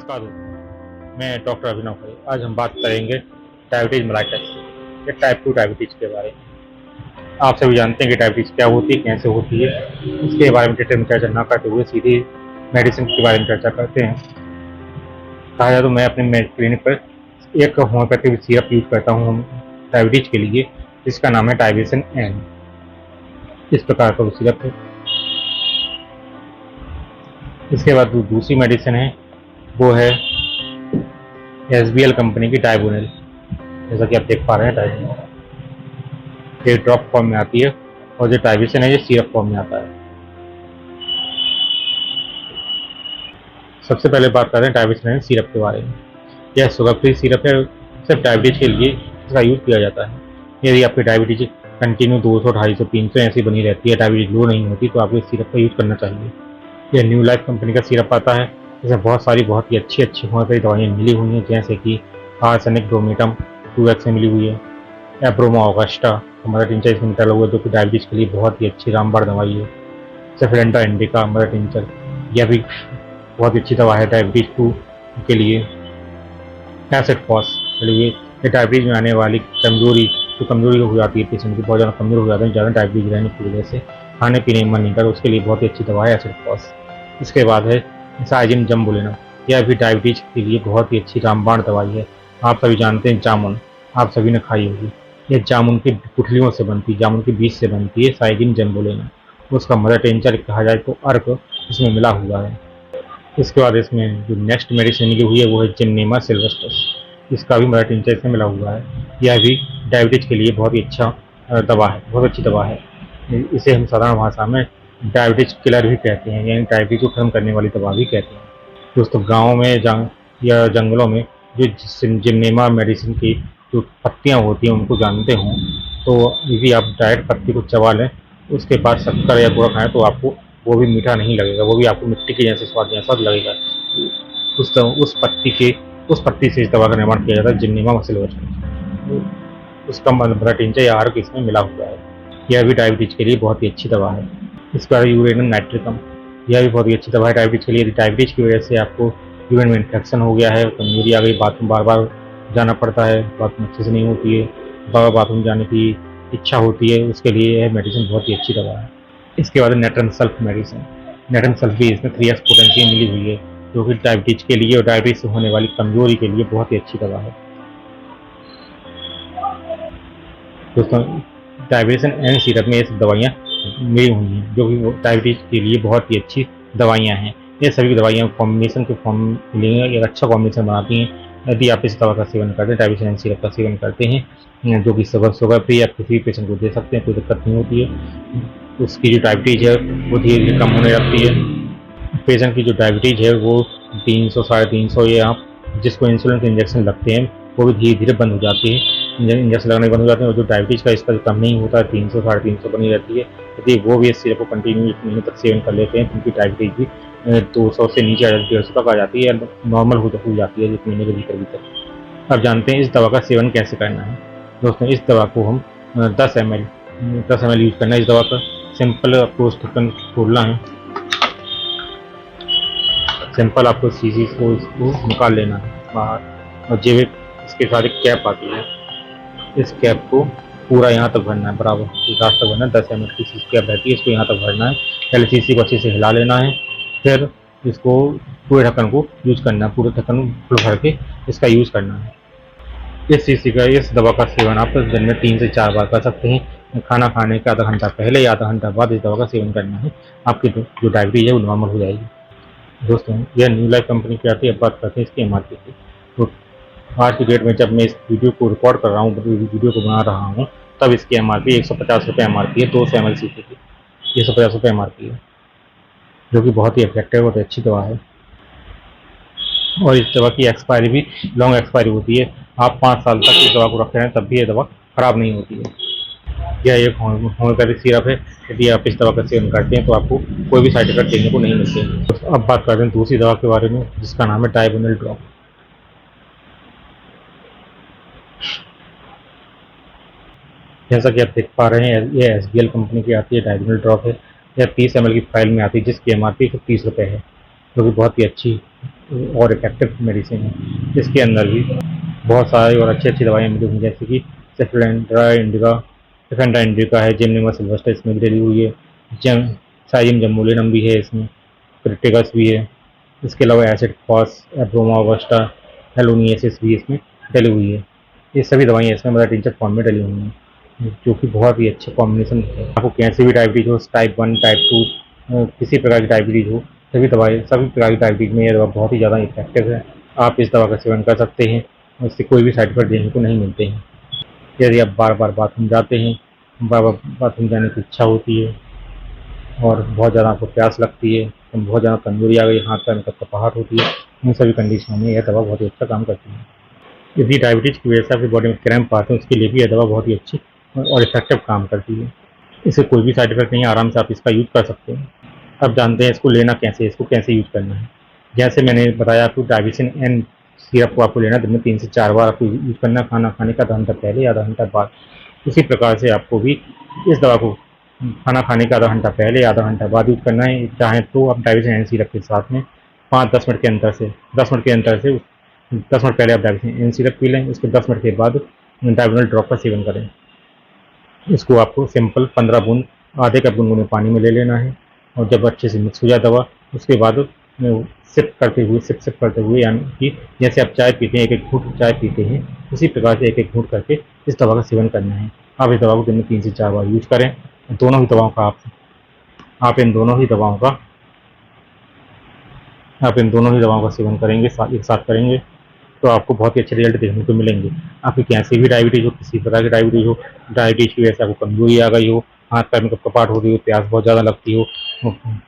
नमस्कार दोस्तों, मैं डॉक्टर अभिनव खरे। आज हम बात करेंगे डायबिटीज मेलाइटस या टाइप 2 डायबिटीज के बारे में। आप सभी जानते हैं कि डायबिटीज क्या होती है, कैसे होती है। इसके बारे में डिटेल में चर्चा न करते हुए सीधी मेडिसिन के बारे में चर्चा करते हैं। कहा जाए तो मैं अपने क्लिनिक पर एक होम्योपैथिक सिरप यूज करता हूँ डायबिटीज के लिए, जिसका नाम है डायबिसन एन। इस प्रकार का वो सिरप है। इसके बाद दूसरी मेडिसिन है, वो है SBL कंपनी की डाइबोनिल। जैसा कि आप देख पा रहे हैं, डाइबोनिल ये ड्रॉप फॉर्म में आती है और जो डाइबिसन है ये सिरप फॉर्म में आता है। सबसे पहले बात करते हैं डाइबिसन सिरप के बारे में। यह शुगर फ्री सिरप है, सिर्फ डायबिटीज के लिए इसका यूज किया जाता है। यदि आपकी डायबिटीज कंटिन्यू 200, 250, 300 ऐसी बनी रहती है, डायबिटीज लो नहीं होती, तो आपको इस सिरप का यूज करना चाहिए। यह न्यू लाइफ कंपनी का सिरप आता है। इसमें बहुत सारी बहुत ही अच्छी होम्योपैथी दवाइयाँ मिली हुई हैं, जैसे कि आर्सेनिक ब्रोमेटम 2x में मिली हुई है, एब्रोमा ऑगस्टा मदर टिंचर इसमें मिला हुआ है, जो कि डायबिटीज के लिए बहुत ही अच्छी रामबाण दवाई है। सेफलेंटा इंडिका मदर टिंचर, यह भी बहुत ही अच्छी दवा है डायबिटीज 2 के लिए। एसिड फॉस, ये डायबिटीज में आने वाली कमजोरी हो जाती है, पेशेंट की बहुत ज़्यादा कमजोर हो जाते हैं ज़्यादा डायबिटीज रहने की वजह से, खाने पीने में मन नहीं करता, उसके लिए बहुत ही अच्छी दवा है एसिड फॉस। इसके बाद है साइजिन जम्बुलिना, यह भी डायबिटीज के लिए बहुत ही अच्छी रामबाण दवाई है। आप सभी जानते हैं जामुन, आप सभी ने खाई होगी। यह जामुन की गुठलियों से बनती है, जामुन के बीज से बनती है साइजिन जम्बुलिना। उसका मदर टिंचर कहा जाए तो अर्क इसमें मिला हुआ है। इसके बाद इसमें जो नेक्स्ट मेडिसिन मिली हुई है वो है जिन्नेमा सिल्वेस्ट्रस, इसका भी मदर टिंचर इसमें मिला हुआ है। यह भी डायबिटीज के लिए बहुत ही अच्छा दवा है, बहुत अच्छी दवा है। इसे हम साधारण भाषा में डायबिटीज किलर भी कहते हैं, यानी डायबिटीज को खत्म करने वाली दवा भी कहते हैं। दोस्तों, गाँव में या जंगलों में जो जिन्नेमा मेडिसिन की जो पत्तियाँ होती हैं उनको जानते हों, तो यदि आप डायरेक्ट पत्ती को चबा लें, उसके बाद शक्कर या गुड़ खाएं, तो आपको वो भी मीठा नहीं लगेगा, वो भी आपको मिट्टी के जैसे स्वाद लगेगा। उस पत्ती से इस दवा का निर्माण किया जाता है, जिन्नेमा सिल्वेस्ट्रस। उसका मदर टिंचर या अर्क इसमें मिला हुआ है। यह भी डायबिटीज के लिए बहुत ही अच्छी दवा है। इसके बाद यूरेनियम नाइट्रिकम, यह भी बहुत ही अच्छी दवा है डायबिटीज के लिए। यदि डायबिटीज की वजह से आपको यूरिन में इन्फेक्शन हो गया है, कमजोरी आ गई, बाथरूम बार बार जाना पड़ता है, बाथरूम अच्छे से नहीं होती है, बार बाथरूम जाने की इच्छा होती है, उसके लिए यह मेडिसिन बहुत ही अच्छी दवा है। इसके बाद नेट्रन सल्फ मेडिसिन, नेट्रन सल्फ भी इसमें 3x पोटेंशियम मिली हुई है, जो कि डायबिटीज के लिए और डायबिटीज से होने वाली कमजोरी के लिए बहुत ही अच्छी दवा है। दोस्तों, डायबिसन एन सिरप में ये सब दवाइयाँ मिली हुई हैं, जो कि डायबिटीज के लिए बहुत ही अच्छी दवाइयाँ हैं। ये सभी दवाइयाँ कॉम्बिनेशन के फॉर्म में एक अच्छा कॉम्बिनेशन बनाती हैं। यदि आप इस दवा का सेवन करते हैं, डायबिसन एन सिरप का सेवन करते हैं, जो कि शुगर फ्री, आप किसी भी पेशेंट को दे सकते हैं, कोई दिक्कत नहीं होती है। उसकी जो डायबिटीज है वो धीरे धीरे कम होने लगती है। पेशेंट की जो डायबिटीज है वो 300, 350, या जिसको इंसुलिन के इंजेक्शन लगते हैं वो भी धीरे धीरे बंद हो जाती है, इंजेक्शन लगने बंद हो जाते हैं। और जो डायबिटीज का इसका कम नहीं होता है, 300, 350 बनी रहती है, यदि वो भी इस सिरप को कंटिन्यू 1 महीने तक सेवन कर लेते हैं, तो उनकी डायबिटीज भी 200 से नीचे 150 तक आ जाती है, नॉर्मल हो जाती है 1 महीने के भीतर। अब जानते हैं इस दवा का सेवन कैसे करना है। दोस्तों, इस दवा को हम 10 ml यूज करना है। इस दवा का सिंपल आपको ढक्कन खोलना है, सिंपल आपको सीसी को इसको निकाल लेना है बाहर, और जेब इसके साथ एक कैप आती है, इस कैप को पूरा यहाँ तक भरना है, बराबर इस रास्ते तक भरना है। 10 ml की सीसी कैप रहती है, इसको यहाँ तक भरना है। पहले सीसी को अच्छे से हिला लेना है, फिर इसको पूरे ढक्कन को यूज करना है, पूरे ढक्कन फुल भर के इसका यूज करना है। इस दवा का सेवन आप दिन में 3 से 4 बार कर सकते हैं। खाना खाने के आधा घंटा पहले या आधा घंटा बाद इस दवा का सेवन करना है। आपकी जो डायबिटीज है वो नॉर्मल हो जाएगी। दोस्तों, यह न्यू लाइफ कंपनी की आती है। अब बात करते हैं इसकी एमआरपी की। तो आज की डेट में जब मैं इस वीडियो को रिकॉर्ड कर रहा हूँ, वीडियो को बना रहा हूँ, तब इसकी एमआरपी 150 रुपये एमआरपी है, 200 ml सीसी की 150 रुपये एमआरपी है, जो कि बहुत ही इफेक्टिव और अच्छी दवा है। और इस दवा की एक्सपायरी भी लॉन्ग एक्सपायरी होती है। आप 5 साल तक इस दवा को रखते हैं, तब भी ये दवा खराब नहीं होती है। यह एक होम्योपैथिक सिरप है। यदि आप इस दवा का सेवन करते हैं तो आपको कोई भी साइड इफेक्ट देखने को नहीं मिलते। तो अब बात करते हैं दूसरी दवा के बारे में, जिसका नाम है डाइबोनिल ड्रॉप। जैसा कि आप देख पा रहे हैं, ये SBL कंपनी की आती है, डाइबोनिल ड्रॉप है। यह 30 ml की फाइल में आती है, जिसकी एमआरपी 30 रुपये है। जो कि बहुत ही अच्छी और इफेक्टिव मेडिसिन है। इसके अंदर भी बहुत सारी और अच्छी अच्छी दवाइयाँ मिली हुई, जैसे कि सेफेंड्रा इंडिका है, जेमनिमा सिल्वेस्टर इसमें भी डली हुई है, साइम जम्बोलिनम भी है, इसमें क्रिटिकस भी है। इसके अलावा एसिड फॉस, एब्रोमावस्टा, हेलोनियसिस भी इसमें डली हुई है। ये सभी दवाइयाँ इसमें मतलब टिंचर फॉर्म में डली हुई हैं, जो कि बहुत ही अच्छे कॉम्बिनेशन है। आपको कैसे भी डायबिटीज़ हो, टाइप 1 टाइप 2 किसी प्रकार की डायबिटीज़ हो, सभी प्रकार की डायबिटीज़ में ये दवा बहुत ही ज़्यादा इफेक्टिव है। आप इस दवा का सेवन कर सकते हैं और इससे कोई भी साइड इफेक्ट देखने को नहीं मिलते हैं। यदि आप बार बार बाथरूम जाते हैं, बार बार बाथरूम जाने की इच्छा होती है और बहुत ज़्यादा आपको प्यास लगती है, बहुत ज़्यादा कमजोरी आ गई, हाथ पैर में कपकपाहट होती है, इन सभी कंडीशनों में यह दवा बहुत ही अच्छा काम करती है। यदि डायबिटीज़ की वजह से आपकी बॉडी में क्रैम्प आते हैं, उसके लिए भी यह दवा बहुत ही अच्छी और इफेक्टिव काम करती है। इससे कोई भी साइड इफेक्ट नहीं है, आराम से आप इसका यूज़ कर सकते हैं। अब जानते हैं इसको लेना कैसे है, इसको कैसे यूज़ करना है। जैसे मैंने बताया आपको, डायबिसिन एन सिरप को आपको लेना दिन में 3 से 4 बार आपको यूज़ करना, खाना खाने का आधा घंटा पहले या आधा घंटा बाद। उसी प्रकार से आपको भी इस दवा को खाना खाने का आधा घंटा पहले या आधा घंटा बाद यूज़ करना है। चाहें तो आप डायबिसिन एन सिरप के साथ में 5-10 मिनट के अंतर से 10 मिनट पहले आप डायबिसिन एन सिरप पी लें, उसके 10 मिनट के बाद डायबिनल ड्रॉप का सेवन करें। इसको आपको सिंपल 15 बूंद आधे कप गुनगुने पानी में ले लेना है, और जब अच्छे से मिक्स हो जाए दवा, उसके बाद सिप करते हुए, यानी कि जैसे आप चाय पीते हैं, एक एक घूंट चाय पीते हैं, उसी प्रकार से एक एक घूंट करके इस दवा का सेवन करना है। आप इस दवा को दिन में 3 से 4 बार यूज करें। दोनों ही दवाओं का आप इन दोनों ही दवाओं का सेवन करेंगे, एक साथ करेंगे, तो आपको बहुत ही अच्छे रिजल्ट देखने को मिलेंगे। आपकी कैसी भी डायबिटीज़ हो, किसी प्रकार की डायबिटीज़ हो, डायबिटीज़ की वजह से आपको कमजोरी आ गई हो, हाथ पैर में कपकपाहट हो रही हो, प्यास बहुत ज़्यादा लगती हो,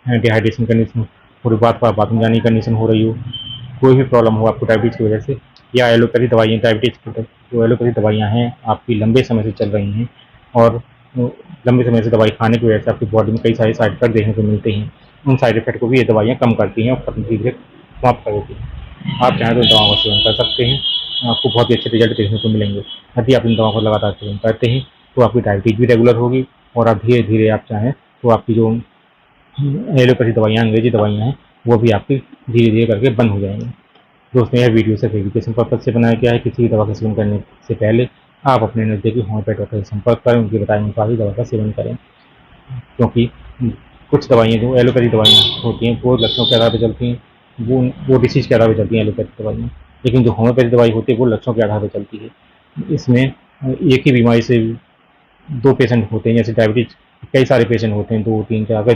डिहाइड्रेशन कंडीशन, पूरी बात पर बाथरूम जाने की कंडीशन हो रही हो, कोई भी प्रॉब्लम हो आपको डायबिटीज़ की वजह से, या एलोपैथी दवाइयाँ डायबिटीज़ की जो एलोपैथी दवाइयाँ हैं आपकी लंबे समय से चल रही हैं, और लंबे समय से दवाई खाने की वजह से आपकी बॉडी में कई सारे साइड इफेक्ट देखने को मिलते हैं। उन साइड इफेक्ट को भी ये दवाइयाँ कम करती हैं और खत्म धीरे समाप्त कर देती हैं। आप चाहें तो दवाओं का सेवन कर सकते हैं, आपको बहुत ही अच्छे रिजल्ट देखने को मिलेंगे। यदि आप इन दवाओं को लगातार सेवन करते हैं तो आपकी डायबिटीज़ भी रेगुलर होगी, और आप धीरे धीरे आप चाहें तो आपकी जो एलोपैथी दवाइयाँ, अंग्रेजी दवाइयाँ हैं, वो भी आपकी धीरे धीरे करके बंद हो जाएंगी। दोस्तों, यह वीडियो सिर्फ एजुकेशन पर्पज से बनाया गया है। किसी भी दवा का सेवन करने से पहले आप अपने नज़दीकी होम्योपैथ डॉक्टर से संपर्क करें, उनके बताए अनुसार ही दवा का सेवन करें, क्योंकि कुछ दवाइयाँ जो एलोपैथी दवाइयाँ होती हैं वो लक्षणों के आधार पर चलती हैं, वो डिसीज के आधार पर चलती हैं एलोपैथी दवाइयाँ, लेकिन जो होम्योपैथी दवाई होती है वो लक्षणों के आधार पर चलती है। इसमें एक ही बीमारी से 2 पेशेंट होते हैं, जैसे डायबिटीज कई सारे पेशेंट होते हैं, 2-3-4,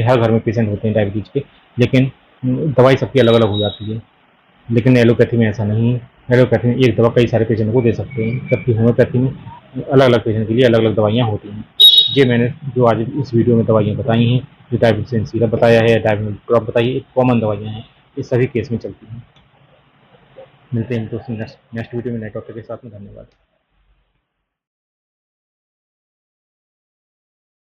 हर घर में पेशेंट होते हैं डायबिटीज के, लेकिन दवाई सबकी अलग अलग हो जाती है। लेकिन एलोपैथी में ऐसा नहीं है। एलोपैथी में एक दवा कई सारे पेशेंट को दे सकते हैं, जबकि होम्योपैथी में अलग अलग पेशेंट के लिए अलग अलग दवाइयाँ होती हैं। ये मैंने जो आज इस वीडियो में दवाइयाँ बताई हैं, जो डायबिटिक सिरप बताया है, डायबिटिक ड्रॉप बताई है, कॉमन दवाइयाँ हैं, ये सभी केस में चलती हैं। मिलते हैं दोस्तों नेक्स्ट वीडियो में नए टॉपिक के साथ में। धन्यवाद।